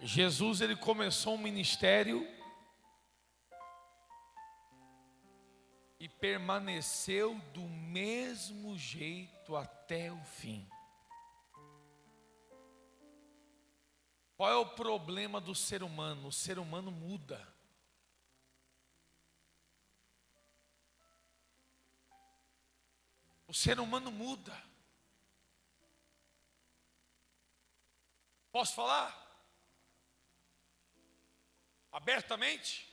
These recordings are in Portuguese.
Jesus, ele começou um ministério e permaneceu do mesmo jeito até o fim. Qual é o problema do ser humano? O ser humano muda. O ser humano muda. Posso falar? Abertamente?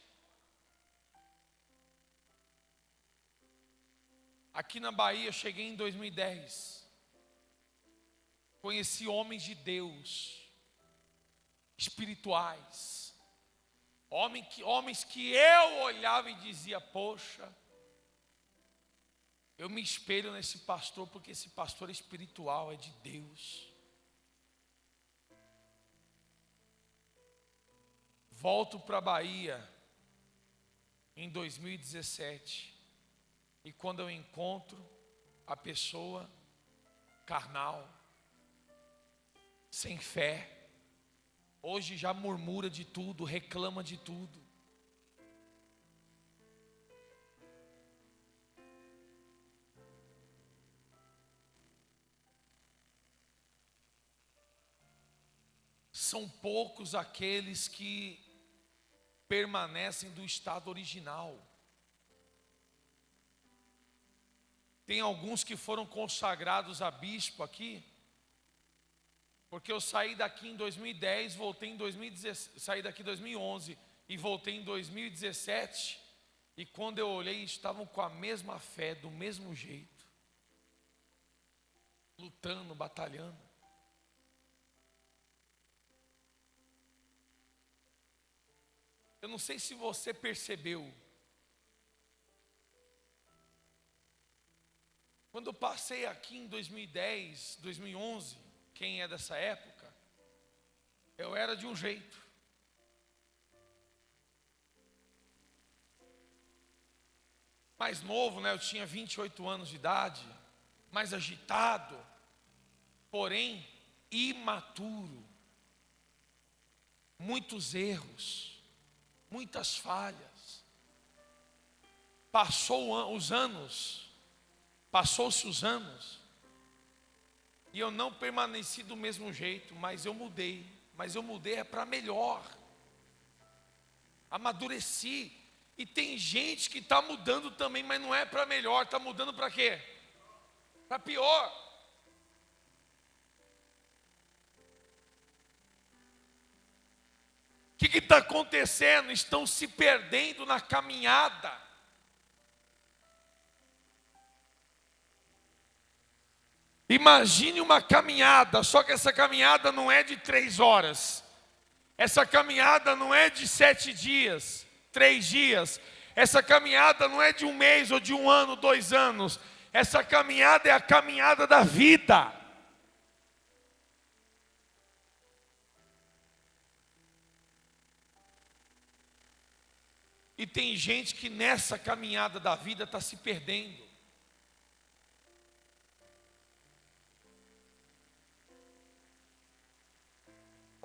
Aqui na Bahia, eu cheguei em 2010. Conheci homens de Deus, espirituais. Homens que eu olhava e dizia, poxa, eu me espelho nesse pastor, porque esse pastor é espiritual, é de Deus. Volto para a Bahia em 2017. E quando eu encontro a pessoa carnal, sem fé, hoje já murmura de tudo, reclama de tudo. São poucos aqueles que permanecem do estado original. Tem alguns que foram consagrados a bispo aqui, porque eu saí daqui em 2010, voltei em 2017, saí daqui em 2011 e voltei em 2017, e quando eu olhei, estavam com a mesma fé, do mesmo jeito, lutando, batalhando. Eu não sei se você percebeu, quando eu passei aqui em 2010, 2011, quem é dessa época, eu era de um jeito. Mais novo, né? Eu tinha 28 anos de idade, mais agitado, porém imaturo. Muitos erros, muitas falhas. Passou-se os anos, e eu não permaneci do mesmo jeito, mas eu mudei. Mas eu mudei é para melhor. Amadureci. E tem gente que está mudando também, mas não é para melhor, está mudando para quê? Para pior. O que está acontecendo? Estão se perdendo na caminhada. Imagine uma caminhada, só que essa caminhada não é de 3 horas. Essa caminhada não é de 7 dias, 3 dias. Essa caminhada não é de 1 mês ou de 1 ano, 2 anos. Essa caminhada é a caminhada da vida. E tem gente que nessa caminhada da vida está se perdendo.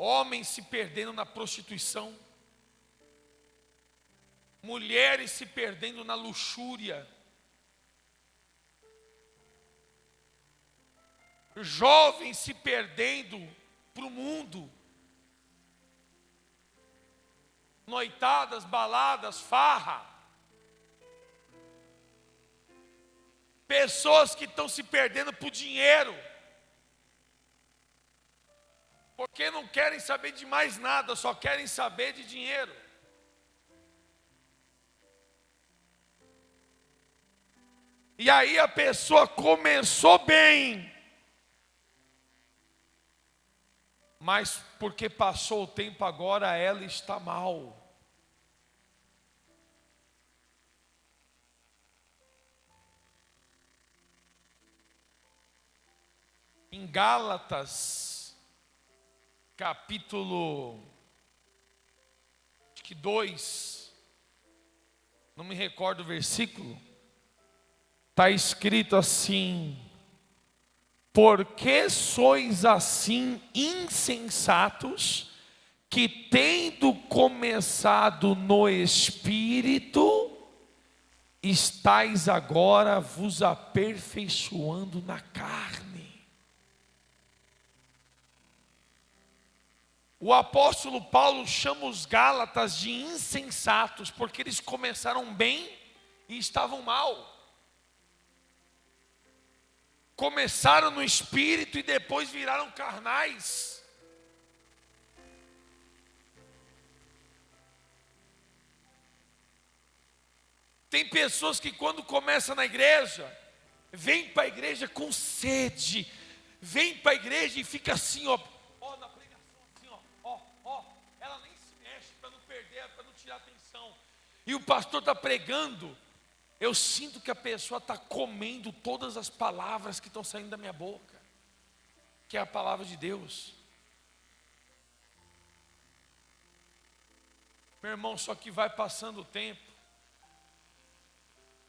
Homens se perdendo na prostituição, mulheres se perdendo na luxúria, jovens se perdendo para o mundo, noitadas, baladas, farra, pessoas que estão se perdendo para o dinheiro, porque não querem saber de mais nada, só querem saber de dinheiro. E aí a pessoa começou bem, mas porque passou o tempo agora ela está mal. Em Gálatas, capítulo 2, não me recordo o versículo, está escrito assim: por que sois assim insensatos, que tendo começado no Espírito, estáis agora vos aperfeiçoando na carne. O apóstolo Paulo chama os Gálatas de insensatos, porque eles começaram bem e estavam mal. Começaram no Espírito e depois viraram carnais. Tem pessoas que quando começam na igreja, vem para a igreja com sede, vem para a igreja e fica assim, ó na pregação, assim, ela nem se mexe para não perder, para não tirar atenção. E o pastor está pregando, eu sinto que a pessoa está comendo todas as palavras que estão saindo da minha boca, que é a palavra de Deus. Meu irmão, só que vai passando o tempo,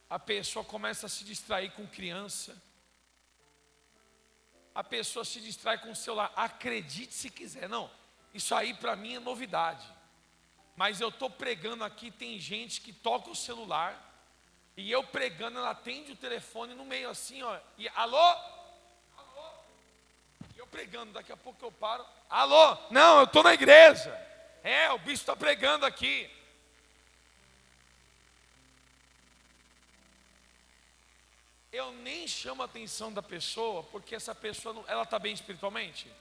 a pessoa começa a se distrair com criança, a pessoa se distrai com o celular. Acredite se quiser, não, isso aí para mim é novidade, mas eu estou pregando aqui, tem gente que toca o celular, e eu pregando, ela atende o telefone no meio assim, ó, e alô? Alô? E eu pregando, daqui a pouco eu paro, alô? Não, eu estou na igreja, o bicho está pregando aqui. Eu nem chamo a atenção da pessoa, porque essa pessoa, ela está bem espiritualmente?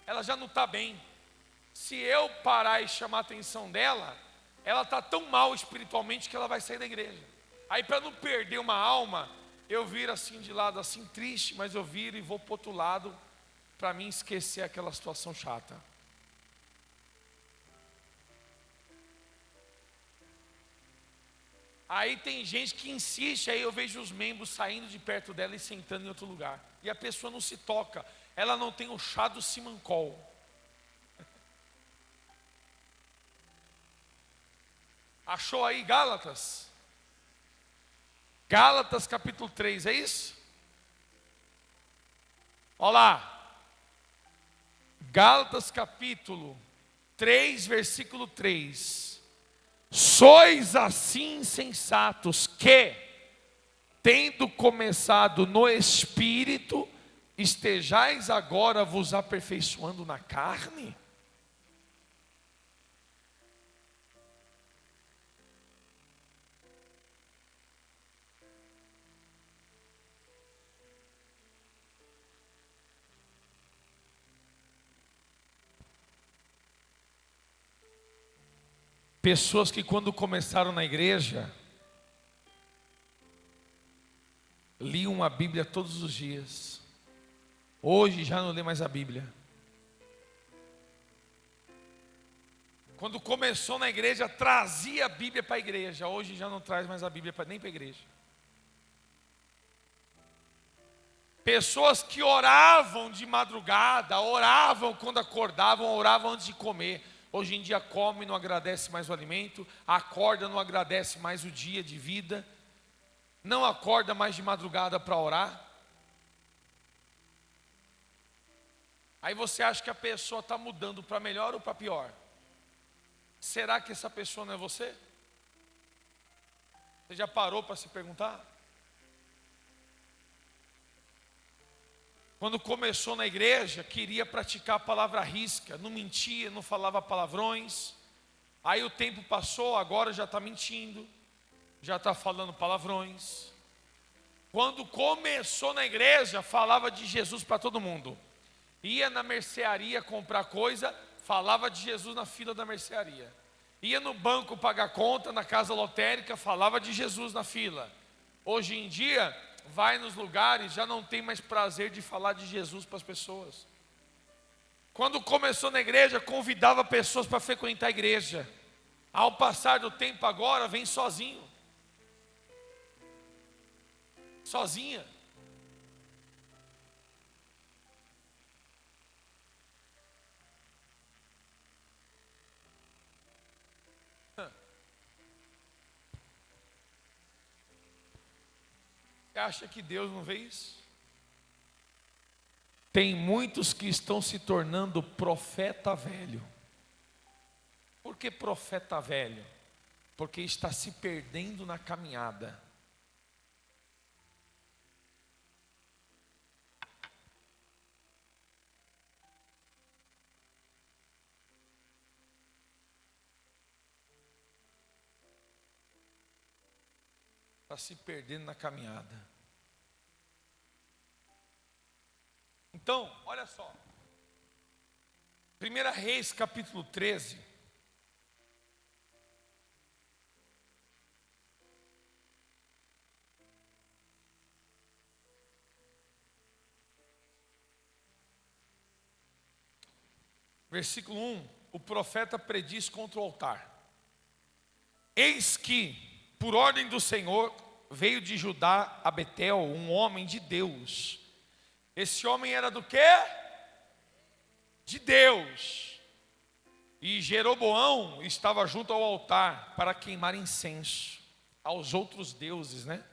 Ela já não está bem. Se eu parar e chamar a atenção dela, ela está tão mal espiritualmente que ela vai sair da igreja. Aí para não perder uma alma, eu viro assim de lado, assim triste, mas eu viro e vou para o outro lado, para mim esquecer aquela situação chata. Aí tem gente que insiste, aí eu vejo os membros saindo de perto dela e sentando em outro lugar. E a pessoa não se toca, ela não tem o chá do Simancol. Achou aí Gálatas? Gálatas capítulo 3, é isso? Olha lá. Gálatas capítulo 3, versículo 3. Sois assim insensatos que, tendo começado no Espírito, estejais agora vos aperfeiçoando na carne? Pessoas que quando começaram na igreja, liam a Bíblia todos os dias, hoje já não lê mais a Bíblia. Quando começou na igreja, trazia a Bíblia para a igreja, hoje já não traz mais a Bíblia nem para a igreja. Pessoas que oravam de madrugada, oravam quando acordavam, oravam antes de comer. Hoje em dia come, não agradece mais o alimento, acorda, não agradece mais o dia de vida, não acorda mais de madrugada para orar. Aí você acha que a pessoa está mudando para melhor ou para pior? Será que essa pessoa não é você? Você já parou para se perguntar? Quando começou na igreja, queria praticar a palavra risca, não mentia, não falava palavrões. Aí o tempo passou, agora já está mentindo, já está falando palavrões. Quando começou na igreja, falava de Jesus para todo mundo. Ia na mercearia comprar coisa, falava de Jesus na fila da mercearia. Ia no banco pagar conta, na casa lotérica, falava de Jesus na fila. Hoje em dia, vai nos lugares, já não tem mais prazer de falar de Jesus para as pessoas. Quando começou na igreja, convidava pessoas para frequentar a igreja. Ao passar do tempo agora, vem sozinho. Sozinha. Você acha que Deus não vê isso? Tem muitos que estão se tornando profeta velho. Por que profeta velho? Porque está se perdendo na caminhada. Está se perdendo na caminhada. Então, olha só. 1 Reis capítulo 13. Versículo 1, o profeta prediz contra o altar. Eis que, por ordem do Senhor, veio de Judá a Betel um homem de Deus. Esse homem era do quê? De Deus. E Jeroboão estava junto ao altar para queimar incenso aos outros deuses, né?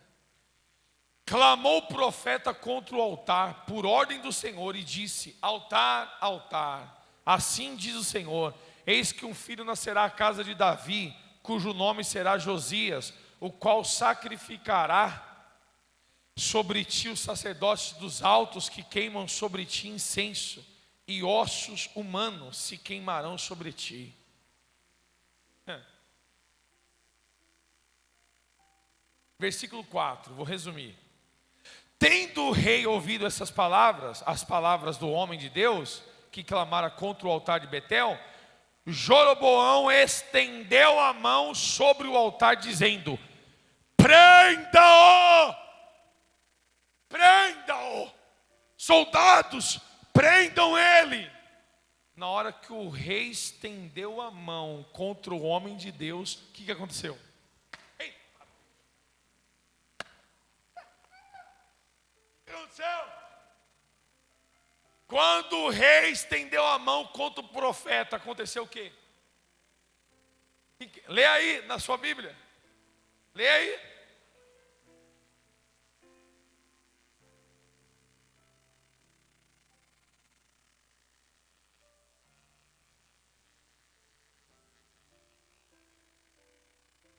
Clamou o profeta contra o altar, por ordem do Senhor, e disse: altar, altar, assim diz o Senhor, eis que um filho nascerá à casa de Davi, cujo nome será Josias, o qual sacrificará sobre ti os sacerdotes dos altos que queimam sobre ti incenso, e ossos humanos se queimarão sobre ti. Versículo 4, vou resumir. Tendo o rei ouvido essas palavras, as palavras do homem de Deus, que clamara contra o altar de Betel, Jeroboão estendeu a mão sobre o altar, dizendo: prenda-o! Prenda-o! Soldados, prendam ele! Na hora que o rei estendeu a mão contra o homem de Deus, o que aconteceu? Quando o rei estendeu a mão contra o profeta, aconteceu o quê? Lê aí na sua Bíblia. Lê aí.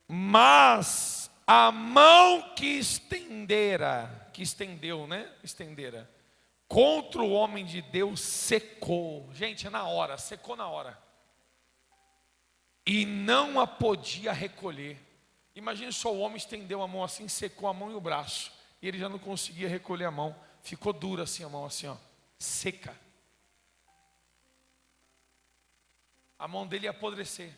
Mas a mão que estendeu, né? Estendera contra o homem de Deus secou. Gente, é na hora, secou na hora. E não a podia recolher. Imagine só, o homem estendeu a mão assim, secou a mão e o braço. E ele já não conseguia recolher a mão. Ficou dura assim a mão, assim, ó, seca. A mão dele ia apodrecer.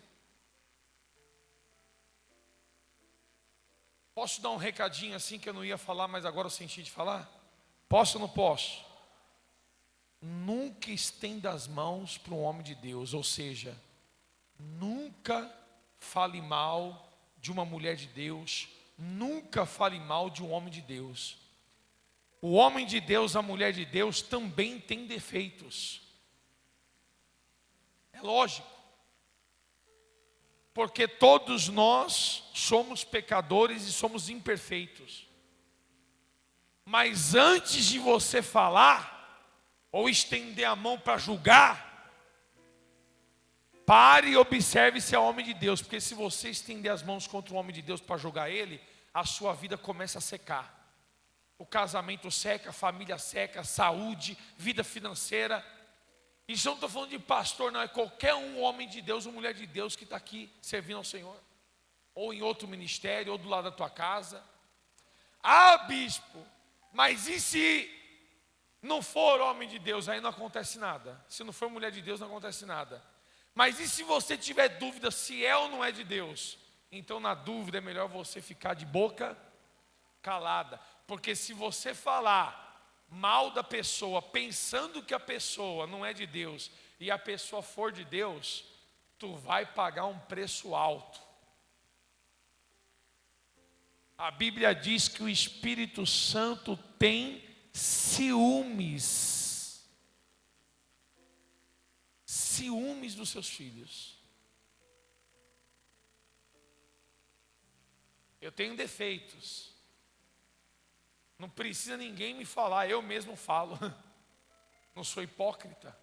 Posso dar um recadinho assim que eu não ia falar, mas agora eu senti de falar? Posso ou não posso? Nunca estenda as mãos para um homem de Deus, ou seja, nunca fale mal de uma mulher de Deus, nunca fale mal de um homem de Deus. O homem de Deus, a mulher de Deus também tem defeitos. É lógico. Porque todos nós somos pecadores e somos imperfeitos. Mas antes de você falar ou estender a mão para julgar, pare e observe se é homem de Deus. Porque se você estender as mãos contra o homem de Deus para julgar ele, a sua vida começa a secar. O casamento seca, a família seca, a saúde, vida financeira. Isso eu não estou falando de pastor, não. É qualquer um homem de Deus ou mulher de Deus que está aqui servindo ao Senhor. Ou em outro ministério, ou do lado da tua casa. Ah, bispo, mas e se não for homem de Deus? Aí não acontece nada. Se não for mulher de Deus, não acontece nada. Mas e se você tiver dúvida se é ou não é de Deus? Então, na dúvida, é melhor você ficar de boca calada. Porque se você falar mal da pessoa, pensando que a pessoa não é de Deus, e a pessoa for de Deus, tu vai pagar um preço alto. A Bíblia diz que o Espírito Santo tem ciúmes. Ciúmes dos seus filhos. Eu tenho defeitos. Não precisa ninguém me falar, eu mesmo falo. Não sou hipócrita.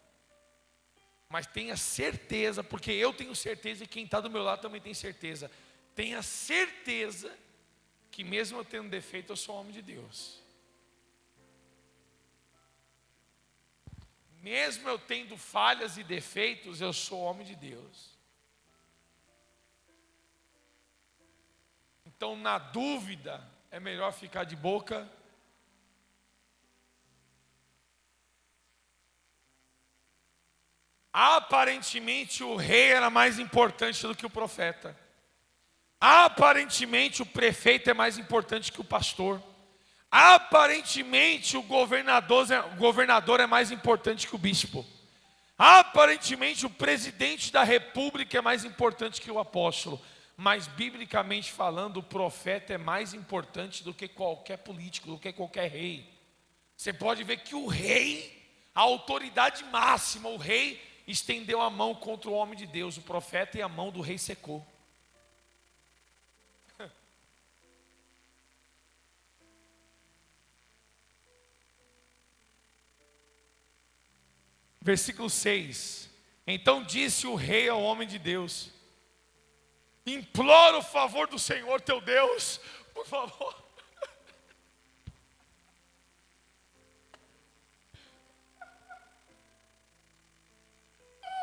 Mas tenha certeza, porque eu tenho certeza e quem está do meu lado também tem certeza. Tenha certeza que mesmo eu tendo defeito, eu sou homem de Deus. Mesmo eu tendo falhas e defeitos, eu sou homem de Deus. Então, na dúvida, é melhor ficar de boca. Aparentemente, o rei era mais importante do que o profeta. Aparentemente, o prefeito é mais importante que o pastor. Aparentemente, o governador é mais importante que o bispo. Aparentemente, o presidente da república é mais importante que o apóstolo. Mas, biblicamente falando, o profeta é mais importante do que qualquer político, do que qualquer rei. Você pode ver que o rei, a autoridade máxima, o rei estendeu a mão contra o homem de Deus. O profeta e a mão do rei secou. Versículo 6. Então disse o rei ao homem de Deus: implora o favor do Senhor teu Deus, por favor.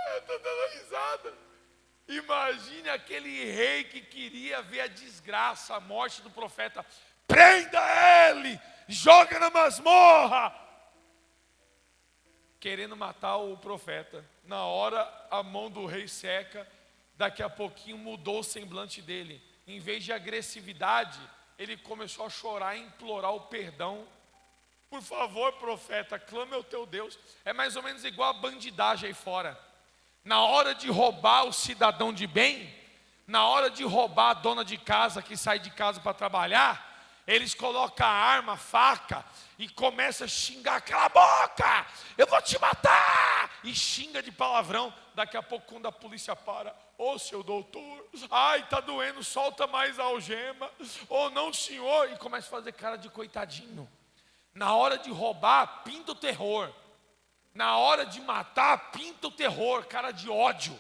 Eu estou dando risada. Imagine aquele rei que queria ver a desgraça, a morte do profeta. Prenda ele, joga na masmorra. Querendo matar o profeta. Na hora a mão do rei seca. Daqui a pouquinho mudou o semblante dele. Em vez de agressividade, ele começou a chorar e implorar o perdão. Por favor, profeta, clame ao teu Deus. É mais ou menos igual a bandidagem aí fora. Na hora de roubar o cidadão de bem, na hora de roubar a dona de casa que sai de casa para trabalhar, eles colocam a arma, a faca e começam a xingar: cala a boca, eu vou te matar, e xinga de palavrão. Daqui a pouco, quando a polícia para: ô seu doutor, ai está doendo, solta mais a algema, ou não senhor, e começa a fazer cara de coitadinho. Na hora de roubar, pinta o terror. Na hora de matar, pinta o terror, cara de ódio.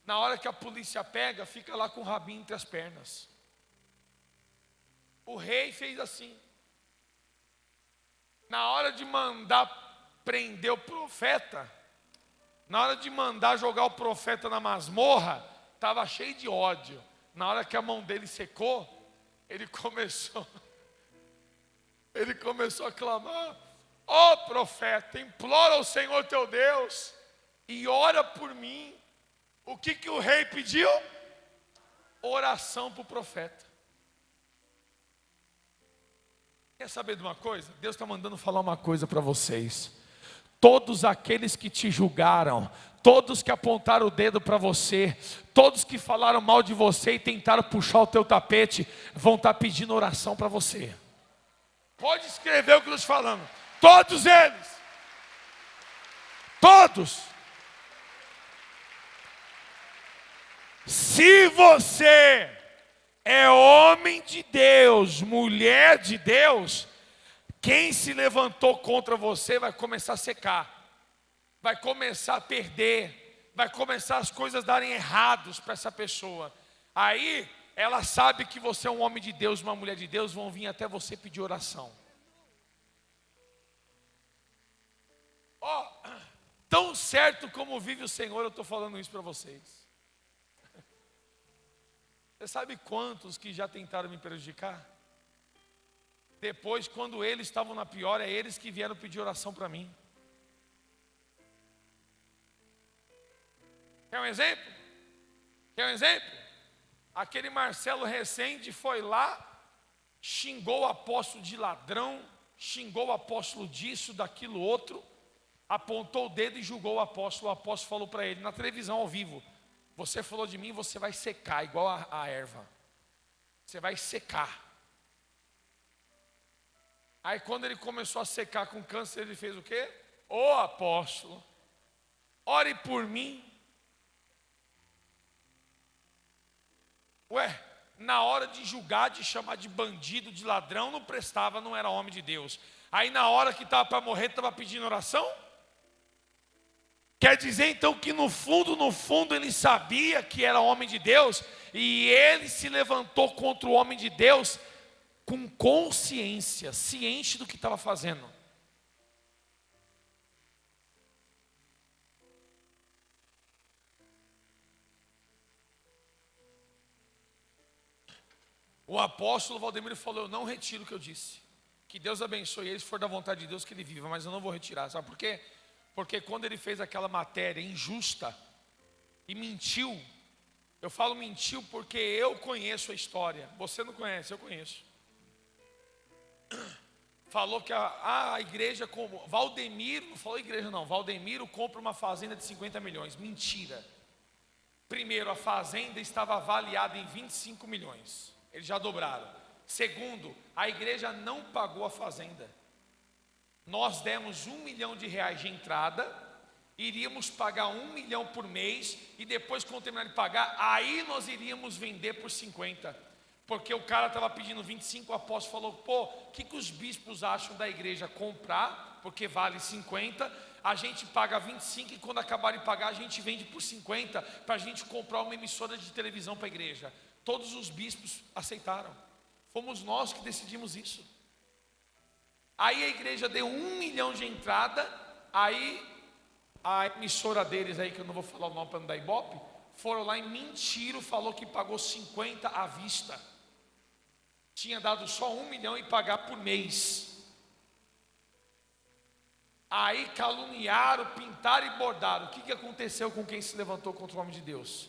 Na hora que a polícia pega, fica lá com o rabinho entre as pernas. O rei fez assim. Na hora de mandar prender o profeta, na hora de mandar jogar o profeta na masmorra, estava cheio de ódio. Na hora que a mão dele secou, ele começou a clamar: ó profeta, implora ao Senhor teu Deus e ora por mim. O que o rei pediu? Oração para o profeta. Quer saber de uma coisa? Deus está mandando falar uma coisa para vocês. Todos aqueles que te julgaram, todos que apontaram o dedo para você, todos que falaram mal de você e tentaram puxar o teu tapete, vão estar pedindo oração para você. Pode escrever o que eu estou falando. Todos eles. Todos. Se você é homem de Deus, mulher de Deus, quem se levantou contra você vai começar a secar, vai começar a perder, vai começar as coisas darem errados para essa pessoa. Aí ela sabe que você é um homem de Deus, uma mulher de Deus, vão vir até você pedir oração. Ó, tão certo como vive o Senhor, eu estou falando isso para vocês. Você sabe quantos que já tentaram me prejudicar? Depois, quando eles estavam na pior, é eles que vieram pedir oração para mim. Quer um exemplo? Quer um exemplo? Aquele Marcelo Recende foi lá, xingou o apóstolo de ladrão, xingou o apóstolo disso, daquilo outro, apontou o dedo e julgou o apóstolo. O apóstolo falou para ele, na televisão ao vivo: você falou de mim, você vai secar igual a erva. Você vai secar. Aí quando ele começou a secar com câncer, ele fez o quê? Ô apóstolo, ore por mim. Ué, na hora de julgar, de chamar de bandido, de ladrão, não prestava, não era homem de Deus. Aí na hora que estava para morrer, estava pedindo oração? Quer dizer então que no fundo ele sabia que era homem de Deus, e ele se levantou contra o homem de Deus com consciência, ciente do que estava fazendo. O apóstolo Valdemiro falou: eu não retiro o que eu disse. Que Deus abençoe ele, se for da vontade de Deus que ele viva, mas eu não vou retirar. Sabe por quê? Porque quando ele fez aquela matéria injusta e mentiu, eu falo mentiu porque eu conheço a história. Você não conhece, eu conheço. Falou que a igreja, como Valdemiro, não falou igreja não, Valdemiro compra uma fazenda de 50 milhões. Mentira. Primeiro, a fazenda estava avaliada em 25 milhões. Eles já dobraram. Segundo, a igreja não pagou a fazenda. Nós demos R$1 milhão de entrada, iríamos pagar 1 milhão por mês, e depois, quando terminar de pagar, aí nós iríamos vender por 50. Porque o cara estava pedindo 25, o apóstolo falou: pô, o que os bispos acham da igreja comprar, porque vale 50, a gente paga 25 e quando acabar de pagar a gente vende por 50, para a gente comprar uma emissora de televisão para a igreja. Todos os bispos aceitaram. Fomos nós que decidimos isso. Aí a igreja deu 1 milhão de entrada. Aí a emissora deles aí, que eu não vou falar o nome para não dar ibope, foram lá e mentiram, falou que pagou 50 à vista. Tinha dado só 1 milhão e pagar por mês. Aí caluniaram, pintaram e bordaram. O que aconteceu com quem se levantou contra o homem de Deus?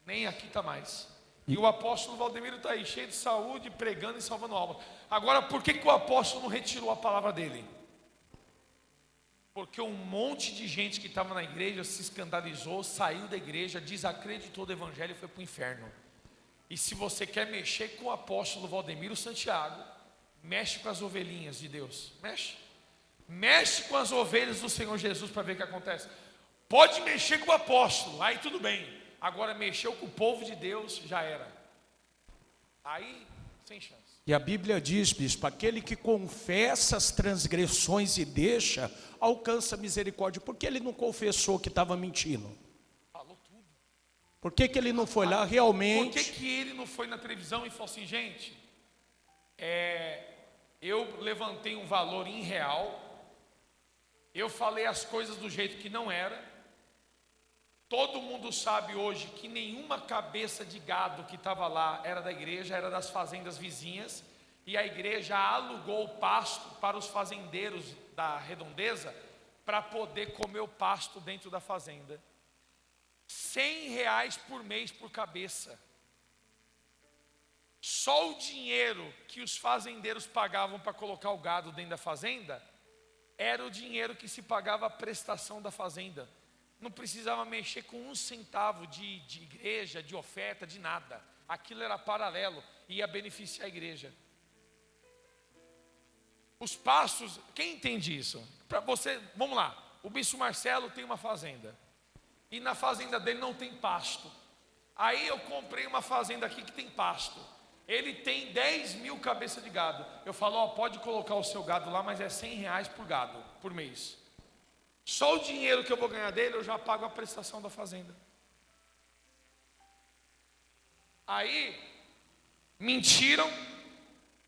Nem aqui está mais. E o apóstolo Valdemiro está aí, cheio de saúde, pregando e salvando almas. Agora, por que o apóstolo não retirou a palavra dele? Porque um monte de gente que estava na igreja se escandalizou, saiu da igreja, desacreditou do evangelho e foi para o inferno. E se você quer mexer com o apóstolo Valdemiro Santiago, mexe com as ovelhinhas de Deus. Mexe com as ovelhas do Senhor Jesus para ver o que acontece. Pode mexer com o apóstolo, aí tudo bem. Agora mexeu com o povo de Deus, já era. Aí, sem chance. E a Bíblia diz, bispo, aquele que confessa as transgressões e deixa, alcança misericórdia. Por que ele não confessou que estava mentindo? Falou tudo. Por que ele não foi lá realmente? Por que ele não foi na televisão e falou assim: gente, eu levantei um valor irreal, eu falei as coisas do jeito que não era. Todo mundo sabe hoje que nenhuma cabeça de gado que estava lá era da igreja, era das fazendas vizinhas. E a igreja alugou o pasto para os fazendeiros da redondeza, para poder comer o pasto dentro da fazenda. R$100 por mês por cabeça. Só o dinheiro que os fazendeiros pagavam para colocar o gado dentro da fazenda, era o dinheiro que se pagava a prestação da fazenda. Não precisava mexer com 1 centavo de igreja, de oferta, de nada. Aquilo era paralelo, ia beneficiar a igreja. Os pastos, quem entende isso? Para você, vamos lá. O bispo Marcelo tem uma fazenda, e na fazenda dele não tem pasto. Aí eu comprei uma fazenda aqui que tem pasto. Ele tem 10 mil cabeças de gado. Eu falo: ó, pode colocar o seu gado lá, mas é R$100 por gado, por mês. Só o dinheiro que eu vou ganhar dele, eu já pago a prestação da fazenda. Aí, mentiram,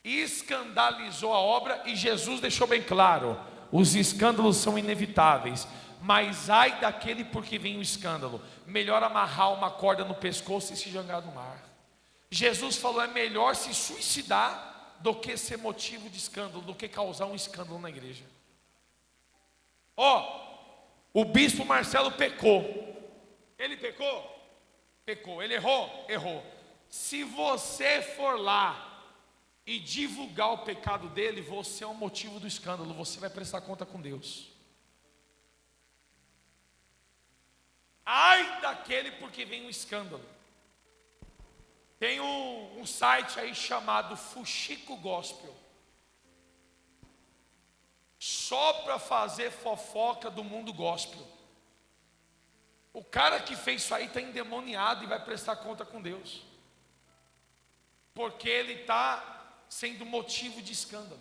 escandalizou a obra, e Jesus deixou bem claro: os escândalos são inevitáveis, mas ai daquele por que vem o escândalo. Melhor amarrar uma corda no pescoço e se jogar no mar. Jesus falou: é melhor se suicidar do que ser motivo de escândalo, do que causar um escândalo na igreja. O bispo Marcelo pecou. Ele pecou? Pecou. Ele errou? Errou. Se você for lá e divulgar o pecado dele, você é um motivo do escândalo. Você vai prestar conta com Deus. Ai daquele porque vem um escândalo. Tem um site aí chamado Fuxico Gospel, só para fazer fofoca do mundo gospel. O cara que fez isso aí está endemoniado e vai prestar conta com Deus, porque ele está sendo motivo de escândalo.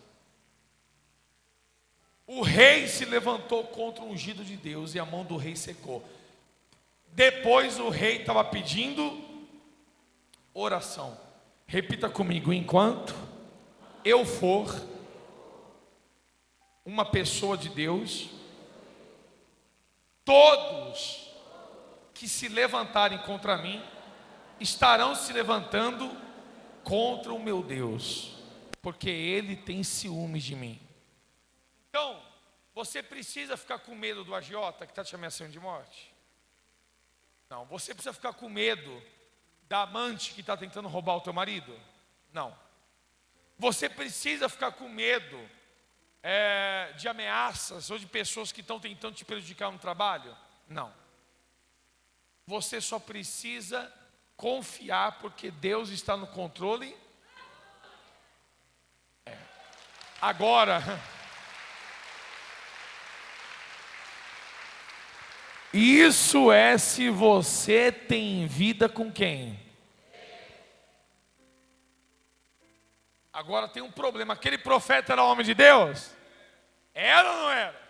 O rei se levantou contra o ungido de Deus e a mão do rei secou. Depois o rei estava pedindo oração. Repita comigo: enquanto eu for uma pessoa de Deus, todos que se levantarem contra mim estarão se levantando contra o meu Deus, porque ele tem ciúmes de mim. Então, você precisa ficar com medo do agiota que está te ameaçando de morte? Não. Você precisa ficar com medo da amante que está tentando roubar o teu marido? Não. Você precisa ficar com medo de ameaças ou de pessoas que estão tentando te prejudicar no trabalho? Não. Você só precisa confiar, porque Deus está no controle. Agora, isso é se você tem vida com quem? Agora tem um problema. Aquele profeta era homem de Deus? Era ou não era?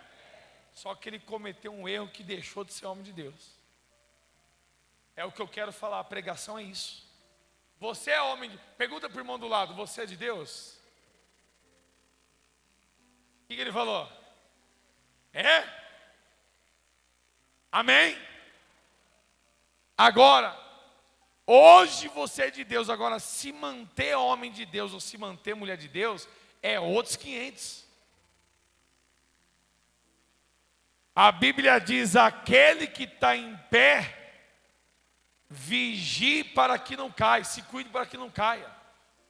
Só que ele cometeu um erro que deixou de ser homem de Deus. É o que eu quero falar, a pregação é isso. Você é homem de... Pergunta para o irmão do lado: você é de Deus? O que ele falou? É? Amém? Agora, hoje você é de Deus. Agora, se manter homem de Deus ou se manter mulher de Deus é outros 500. A Bíblia diz: aquele que está em pé, vigie para que não caia, se cuide para que não caia.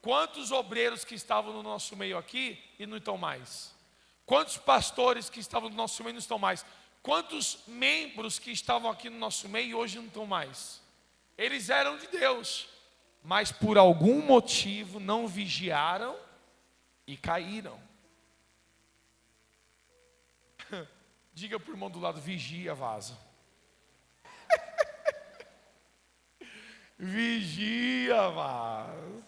Quantos obreiros que estavam no nosso meio aqui e não estão mais? Quantos pastores que estavam no nosso meio e não estão mais? Quantos membros que estavam aqui no nosso meio e hoje não estão mais? Eles eram de Deus, mas por algum motivo não vigiaram e caíram. Diga para o irmão do lado: vigia, vaza. Vigia, vaza.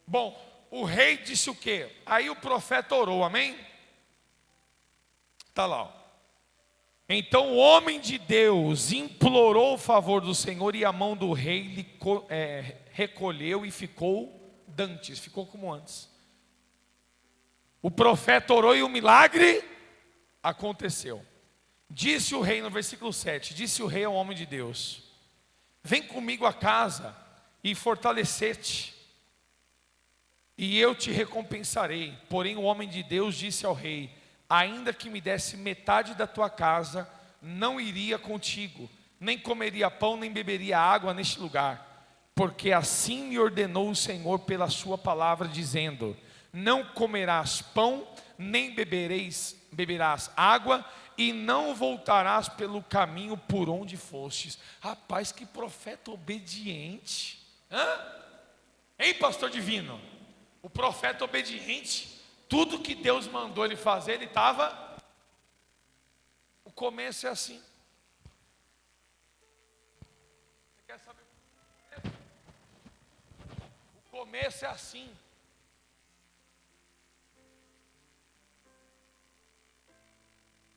Bom, o rei disse o quê? Aí o profeta orou, amém? Está lá, ó. Então o homem de Deus implorou o favor do Senhor, e a mão do rei lhe recolheu e ficou dantes, ficou como antes. O profeta orou e o milagre aconteceu. Disse o rei, no versículo 7, disse o rei ao homem de Deus: vem comigo a casa e fortalecer-te, e eu te recompensarei. Porém o homem de Deus disse ao rei: ainda que me desse metade da tua casa, não iria contigo, nem comeria pão, nem beberia água neste lugar, porque assim me ordenou o Senhor pela sua palavra, dizendo: não comerás pão, nem beberás água, e não voltarás pelo caminho por onde fostes. Rapaz, que profeta obediente. Hein, pastor divino? O profeta obediente, tudo que Deus mandou ele fazer, ele estava. O começo é assim. Você quer saber? O começo é assim.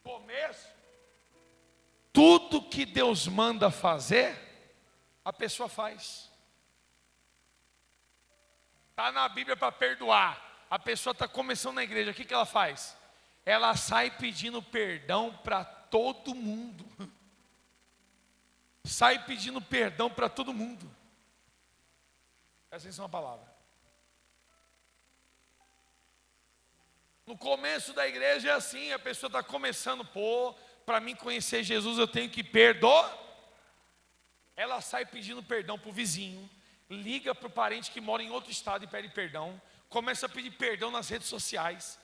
Começo, tudo que Deus manda fazer, a pessoa faz. Está na Bíblia para perdoar. A pessoa está começando na igreja, o que ela faz? Ela sai pedindo perdão para todo mundo. Sai pedindo perdão para todo mundo. Essa é uma palavra. No começo da igreja é assim, a pessoa está começando, para mim conhecer Jesus eu tenho que perdoar. Ela sai pedindo perdão para o vizinho, liga para o parente que mora em outro estado e pede perdão, começa a pedir perdão nas redes sociais,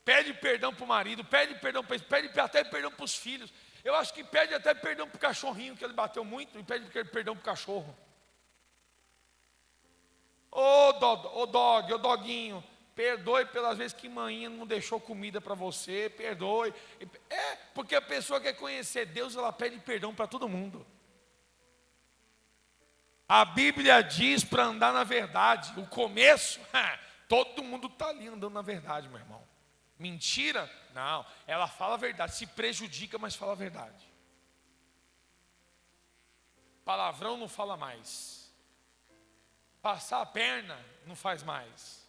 pede perdão para o marido, pede perdão para isso, pede até perdão para os filhos. Eu acho que pede até perdão para o cachorrinho, que ele bateu muito, e pede perdão para o cachorro. Ô doguinho, perdoe pelas vezes que manhã não deixou comida para você, perdoe. Porque a pessoa quer conhecer Deus, ela pede perdão para todo mundo. A Bíblia diz para andar na verdade. O começo, todo mundo está ali andando na verdade, meu irmão. Mentira? Não, ela fala a verdade, se prejudica, mas fala a verdade. Palavrão não fala mais. Passar a perna não faz mais.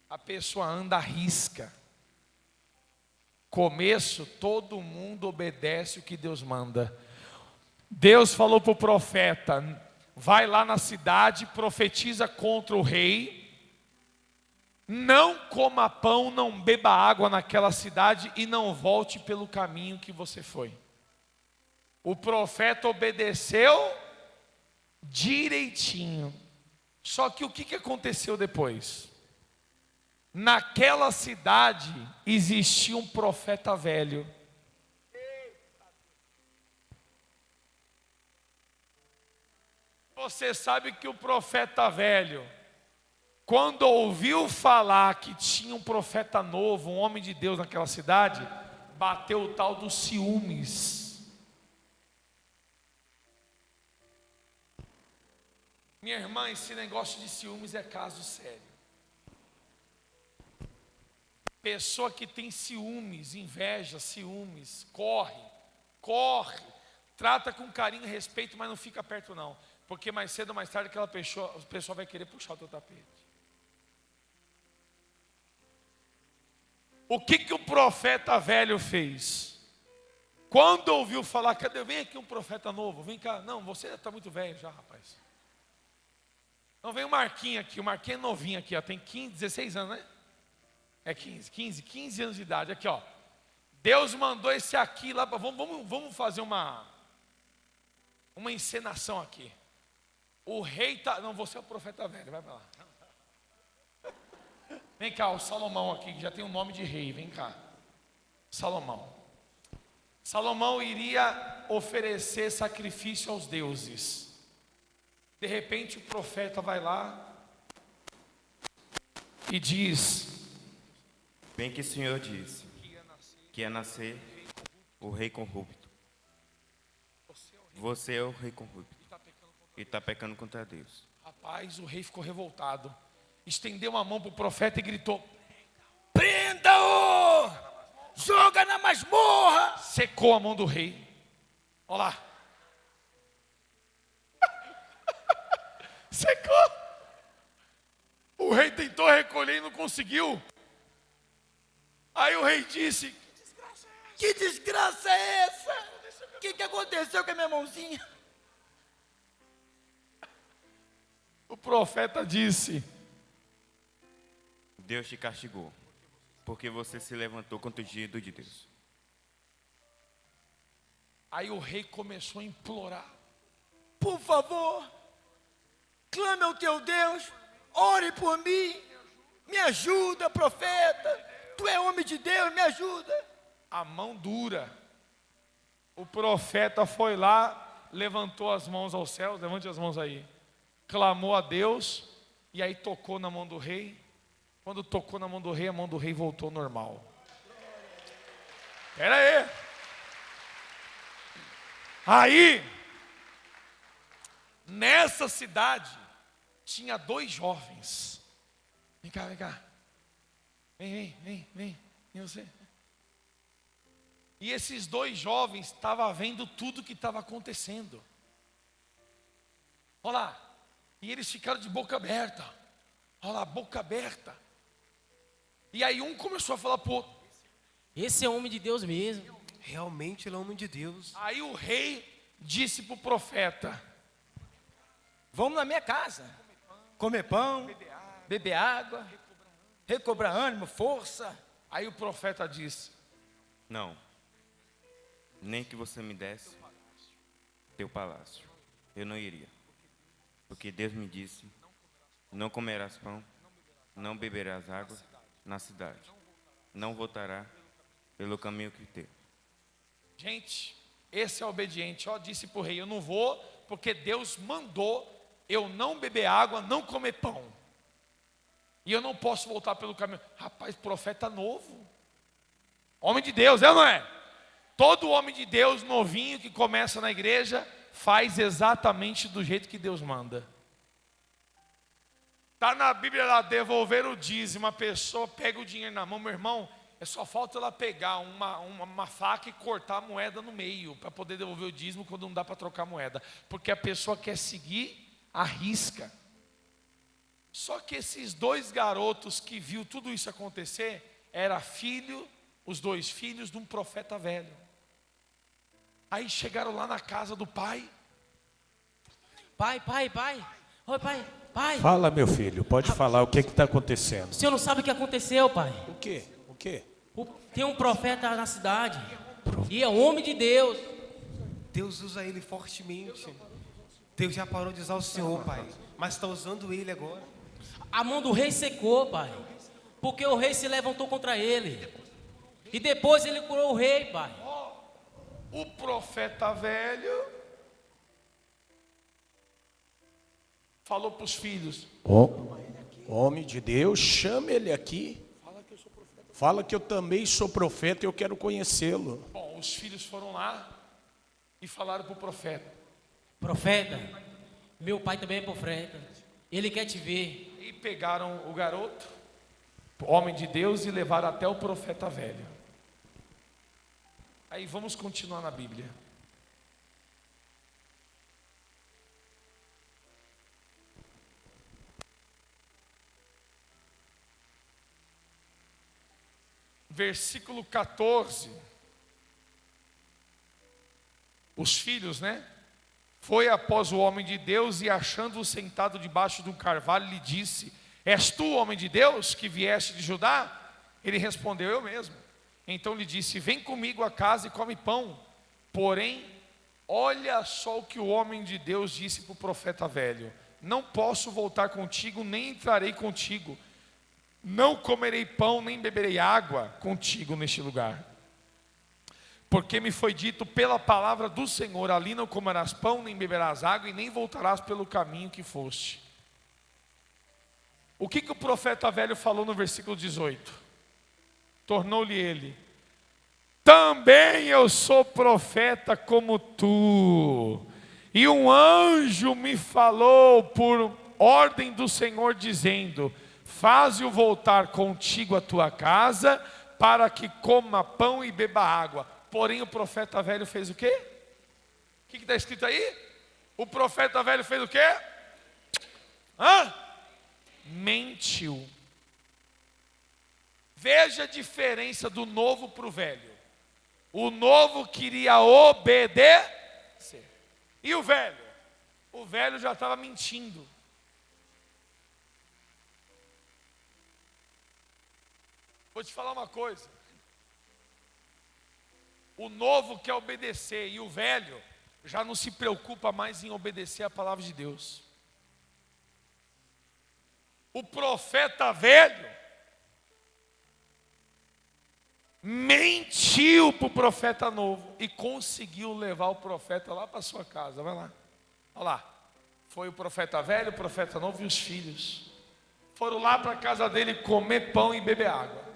A pessoa anda à risca. Começo, todo mundo obedece o que Deus manda. Deus falou para o profeta: vai lá na cidade, profetiza contra o rei. Não coma pão, não beba água naquela cidade e não volte pelo caminho que você foi. O profeta obedeceu direitinho. Só que o que aconteceu depois? Naquela cidade existia um profeta velho. Você sabe que o profeta velho, quando ouviu falar que tinha um profeta novo, um homem de Deus naquela cidade, bateu o tal dos ciúmes. Minha irmã, esse negócio de ciúmes é caso sério. Pessoa que tem ciúmes, inveja, ciúmes, corre, trata com carinho e respeito, mas não fica perto não, porque mais cedo ou mais tarde aquela pessoa vai querer puxar o teu tapete. O que o profeta velho fez? Quando ouviu falar, cadê? Vem aqui um profeta novo, vem cá. Não, você está muito velho já, rapaz. Não, vem o Marquinhos aqui, o Marquinhos é novinho aqui, ó, tem 15, 16 anos, né? É 15 anos de idade, aqui ó. Deus mandou esse aqui lá, vamos fazer uma encenação aqui. O rei tá, não, você é o profeta velho, vai para lá. Vem cá, o Salomão aqui, que já tem o nome de rei, vem cá. Salomão iria oferecer sacrifício aos deuses. De repente o profeta vai lá e diz: bem que o Senhor disse que ia nascer o rei corrupto. Você é o rei corrupto e está pecando contra Deus. Rapaz, o rei ficou revoltado. Estendeu a mão para o profeta e gritou: prenda-o! Joga na masmorra! Secou a mão do rei. Olha lá. Secou. O rei tentou recolher e não conseguiu. Aí o rei disse: que desgraça é essa? O que aconteceu com a minha mãozinha? O profeta disse: Deus te castigou, porque você se levantou contra o ungido de Deus. Aí o rei começou a implorar: por favor, clame ao teu Deus, ore por mim, me ajuda, profeta, tu é homem de Deus, me ajuda. A mão dura. O profeta foi lá, levantou as mãos aos céus, levante as mãos aí, clamou a Deus, e aí tocou na mão do rei. Quando tocou na mão do rei, a mão do rei voltou ao normal. Espera aí. Aí, nessa cidade, tinha 2 jovens. Vem cá, vem cá. Vem você. E esses 2 jovens estavam vendo tudo que estava acontecendo. Olha lá. E eles ficaram de boca aberta. Olha lá, boca aberta. E aí um começou a falar para o outro: esse é homem de Deus mesmo. Realmente ele é homem de Deus. Aí o rei disse para o profeta: vamos na minha casa, comer pão, beber água, recobrar ânimo, força. Aí o profeta disse: não, nem que você me desse teu palácio, eu não iria. Porque Deus me disse: não comerás pão, não beberás água na cidade, não voltará pelo caminho que teve. Gente, esse é obediente. Ó, disse para o rei: eu não vou, porque Deus mandou eu não beber água, não comer pão. E eu não posso voltar pelo caminho. Rapaz, profeta novo. Homem de Deus, é ou não é? Todo homem de Deus novinho que começa na igreja faz exatamente do jeito que Deus manda. Está na Bíblia lá, devolver o dízimo, a pessoa pega o dinheiro na mão, meu irmão, só falta ela pegar uma faca e cortar a moeda no meio, para poder devolver o dízimo quando não dá para trocar a moeda, porque a pessoa quer seguir a risca. Só que esses dois garotos que viu tudo isso acontecer, era os 2 filhos de um profeta velho. Aí chegaram lá na casa do pai. Pai. Oi, pai. Fala, meu filho, pode falar o que está acontecendo. O senhor não sabe o que aconteceu, pai? O quê? O quê? Tem um profeta na cidade. E é um homem de Deus. Deus usa ele fortemente. Deus já parou de usar o Senhor, pai, mas está usando ele agora. A mão do rei secou, pai. Porque o rei se levantou contra ele. E depois ele curou o rei, pai. O profeta velho falou para os filhos: Homem de Deus, chame ele aqui. Fala que eu também sou profeta e eu quero conhecê-lo. Bom, os filhos foram lá e falaram para o profeta: Profeta, meu pai também é profeta. Ele quer te ver. E pegaram o garoto, homem de Deus, e levaram até o profeta velho. Aí vamos continuar na Bíblia. Versículo 14. Os filhos, né? Foi após o homem de Deus e achando-o sentado debaixo de um carvalho, lhe disse: És tu, homem de Deus, que vieste de Judá? Ele respondeu: Eu mesmo. Então lhe disse: Vem comigo a casa e come pão. Porém, olha só o que o homem de Deus disse para o profeta velho: Não posso voltar contigo, nem entrarei contigo. Não comerei pão, nem beberei água contigo neste lugar. Porque me foi dito pela palavra do Senhor: ali não comerás pão, nem beberás água, e nem voltarás pelo caminho que foste. O que o profeta velho falou no versículo 18? Tornou-lhe ele: Também eu sou profeta como tu. E um anjo me falou por ordem do Senhor, dizendo: Faze-o voltar contigo à tua casa, para que coma pão e beba água. Porém o profeta velho fez o quê? O que está escrito aí? O profeta velho fez o quê? Mentiu. Veja a diferença do novo para o velho. O novo queria obedecer. E o velho? O velho já estava mentindo. Vou te falar uma coisa. O novo quer obedecer e o velho já não se preocupa mais em obedecer a palavra de Deus. O profeta velho mentiu para o profeta novo e conseguiu levar o profeta lá para sua casa. Vai lá. Olha lá. Foi o profeta velho, o profeta novo e os filhos. Foram lá para a casa dele comer pão e beber água.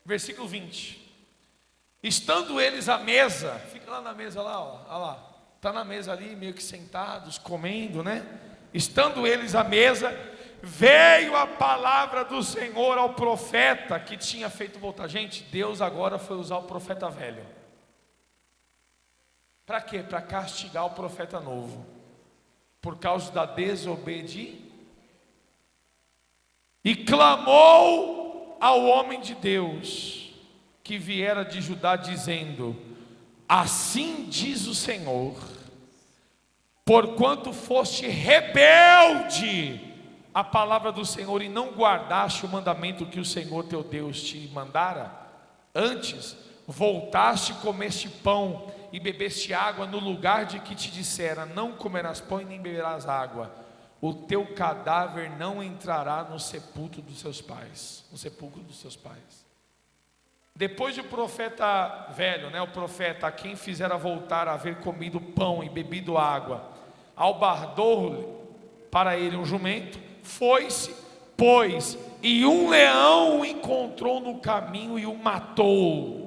Versículo 20. Estando eles à mesa, fica lá na mesa lá, ó, olha lá. Está na mesa ali, meio que sentados, comendo, né? Estando eles à mesa, veio a palavra do Senhor ao profeta que tinha feito voltar. Gente, Deus agora foi usar o profeta velho. Para quê? Para castigar o profeta novo. Por causa da desobediência. E clamou ao homem de Deus que viera de Judá, dizendo: Assim diz o Senhor, porquanto foste rebelde à palavra do Senhor e não guardaste o mandamento que o Senhor teu Deus te mandara, antes voltaste e comeste pão e bebeste água no lugar de que te dissera: não comerás pão e nem beberás água, o teu cadáver não entrará no sepulcro dos seus pais, no sepulcro dos seus pais. Depois do profeta velho, né, o profeta a quem fizera voltar a haver comido pão e bebido água, albardou para ele um jumento, foi-se, Pois, e um leão o encontrou no caminho e o matou.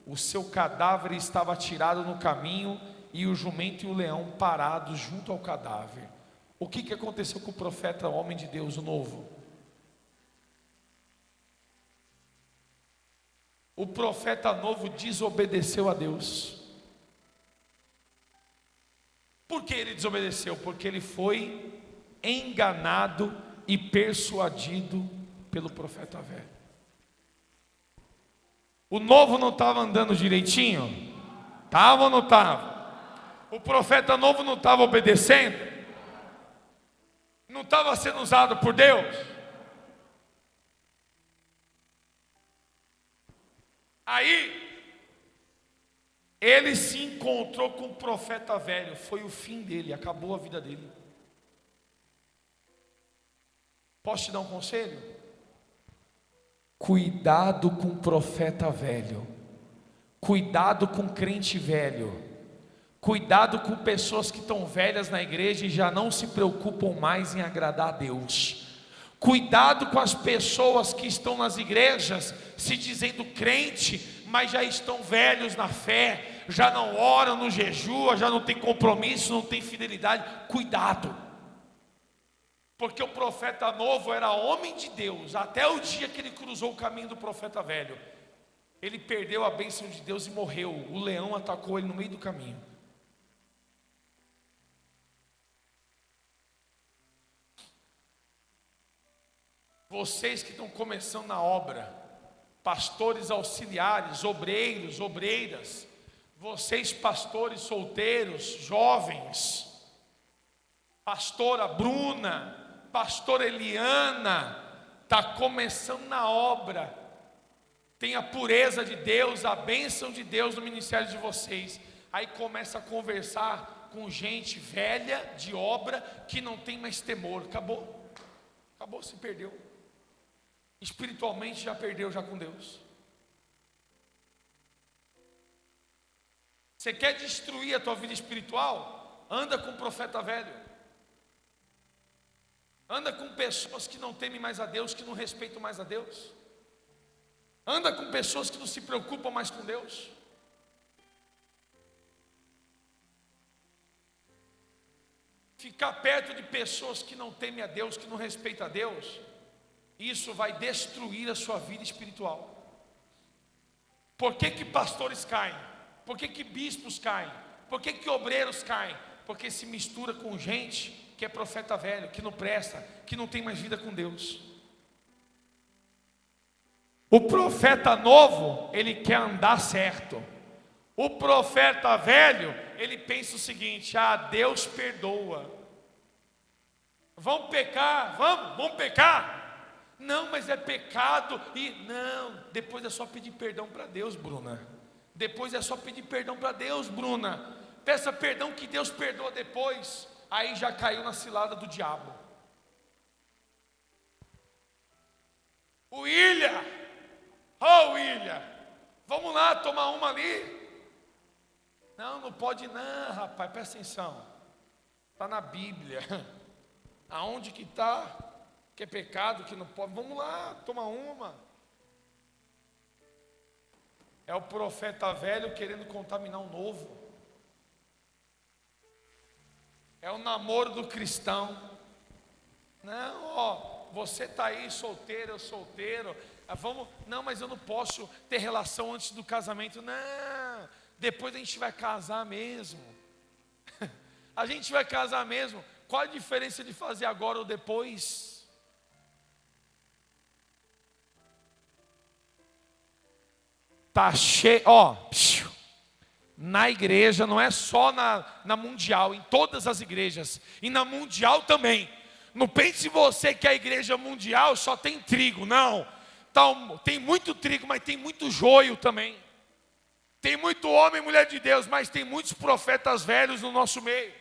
O seu cadáver estava tirado no caminho, e o jumento e o leão parados junto ao cadáver. O que aconteceu com o profeta, homem de Deus, o novo? O profeta novo desobedeceu a Deus. Por que ele desobedeceu? Porque ele foi enganado e persuadido pelo profeta velho. O novo não estava andando direitinho? Estava ou não estava? O profeta novo não estava obedecendo? Não estava sendo usado por Deus? Aí, ele se encontrou com o profeta velho. Foi o fim dele, acabou a vida dele. Posso te dar um conselho? Cuidado com o profeta velho. Cuidado com crente velho. Cuidado com pessoas que estão velhas na igreja e já não se preocupam mais em agradar a Deus. Cuidado com as pessoas que estão nas igrejas se dizendo crente, mas já estão velhos na fé, já não oram, não jejuam, já não tem compromisso, não tem fidelidade. Cuidado, porque o profeta novo era homem de Deus, até o dia que ele cruzou o caminho do profeta velho. Ele perdeu a bênção de Deus e morreu. O leão atacou ele no meio do caminho. Vocês que estão começando na obra, pastores auxiliares, obreiros, obreiras, vocês pastores solteiros, jovens, pastora Bruna, pastora Eliana, está começando na obra, tem a pureza de Deus, a bênção de Deus no ministério de vocês. Aí começa a conversar com gente velha de obra que não tem mais temor. Acabou, se perdeu. Espiritualmente já perdeu já com Deus. Você quer destruir a tua vida espiritual? Anda com o profeta velho. Anda com pessoas que não temem mais a Deus, que não respeitam mais a Deus. Anda com pessoas que não se preocupam mais com Deus. Ficar perto de pessoas que não temem a Deus, que não respeitam a Deus, isso vai destruir a sua vida espiritual. Por que pastores caem? Por que bispos caem? Por que obreiros caem? Porque se mistura com gente que é profeta velho, que não presta, que não tem mais vida com Deus. O profeta novo, ele quer andar certo. O profeta velho, ele pensa o seguinte: Deus perdoa. Vamos pecar, vamos pecar. Não, mas é pecado. Não, depois é só pedir perdão para Deus, Bruna. Depois é só pedir perdão para Deus, Bruna. Peça perdão que Deus perdoa depois. Aí já caiu na cilada do diabo. William, vamos lá tomar uma ali. Não pode não, rapaz, presta atenção. Está na Bíblia. Aonde que está? Que é pecado, que não pode. Vamos lá, tomar uma. É o profeta velho querendo contaminar o novo. É o namoro do cristão. Não, você está aí solteiro, eu solteiro. Não, mas eu não posso ter relação antes do casamento. Não, depois a gente vai casar mesmo. A gente vai casar mesmo. Qual a diferença de fazer agora ou depois? Tá cheio, na igreja, não é só na mundial, em todas as igrejas, e na mundial também. Não pense você que a igreja mundial só tem trigo, não. Tem muito trigo, mas tem muito joio também. Tem muito homem e mulher de Deus, mas tem muitos profetas velhos no nosso meio.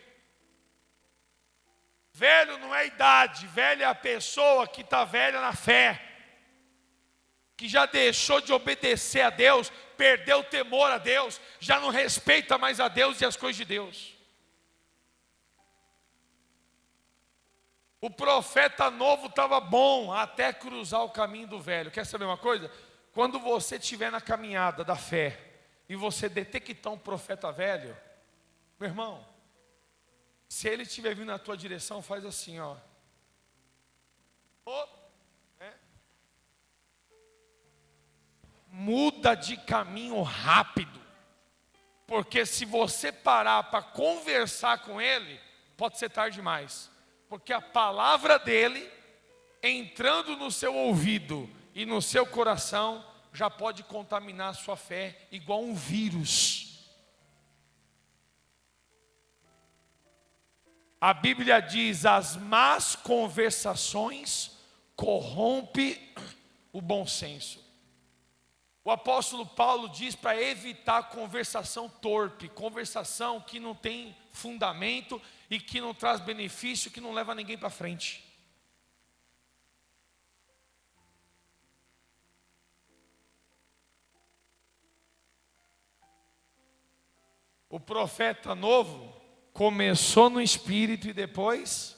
Velho não é idade, velho é a pessoa que está velha na fé, que já deixou de obedecer a Deus, perdeu o temor a Deus, já não respeita mais a Deus e as coisas de Deus. O profeta novo estava bom até cruzar o caminho do velho. Quer saber uma coisa? Quando você estiver na caminhada da fé e você detectar um profeta velho, meu irmão, se ele estiver vindo na tua direção, faz assim, ó. Muda de caminho rápido. Porque se você parar para conversar com ele, pode ser tarde demais. Porque a palavra dele, entrando no seu ouvido e no seu coração, já pode contaminar a sua fé igual um vírus. A Bíblia diz: as más conversações corrompem o bom senso. O apóstolo Paulo diz para evitar conversação torpe, conversação que não tem fundamento e que não traz benefício, que não leva ninguém para frente. O profeta novo começou no espírito e depois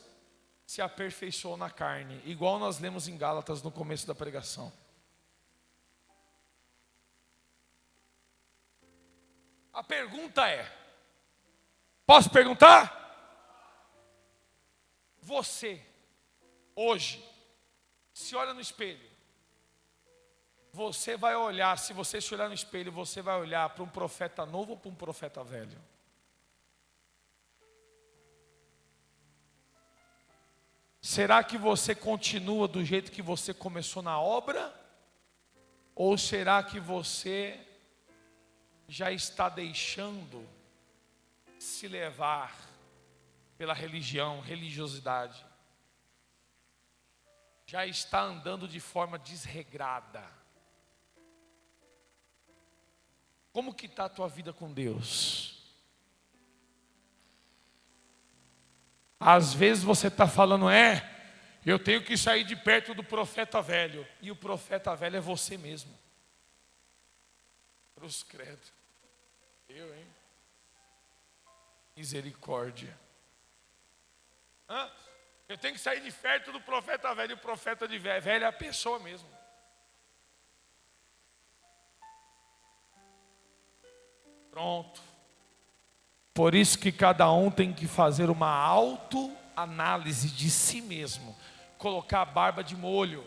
se aperfeiçoou na carne, igual nós lemos em Gálatas no começo da pregação. A pergunta é: posso perguntar? Você, hoje, se olha no espelho, você vai olhar, se você se olhar no espelho, você vai olhar para um profeta novo ou para um profeta velho? Será que você continua do jeito que você começou na obra? Ou será que você já está deixando se levar pela religiosidade? Já está andando de forma desregrada? Como que está a tua vida com Deus? Às vezes você está falando, eu tenho que sair de perto do profeta velho. E o profeta velho é você mesmo. Cruz credo. Hein? Misericórdia. Eu tenho que sair de perto do profeta velho. E o profeta de velho é a pessoa mesmo. Pronto. Por isso que cada um tem que fazer uma autoanálise de si mesmo. Colocar a barba de molho.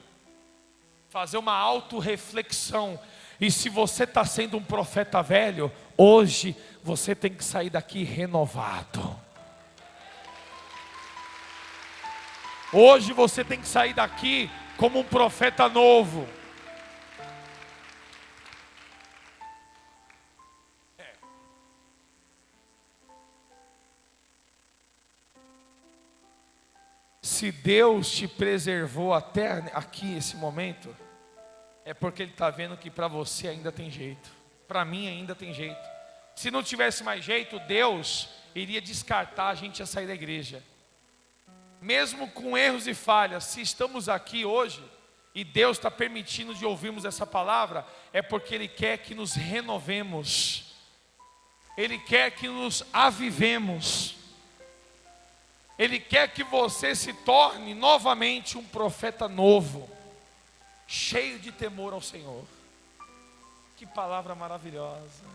Fazer uma autorreflexão. E se você está sendo um profeta velho, hoje você tem que sair daqui renovado. Hoje você tem que sair daqui como um profeta novo. Se Deus te preservou até aqui, esse momento, é porque Ele está vendo que para você ainda tem jeito. Para mim ainda tem jeito. Se não tivesse mais jeito, Deus iria descartar a gente a sair da igreja. Mesmo com erros e falhas, se estamos aqui hoje, e Deus está permitindo de ouvirmos essa palavra, é porque Ele quer que nos renovemos. Ele quer que nos avivemos. Ele quer que você se torne novamente um profeta novo, cheio de temor ao Senhor. Que palavra maravilhosa.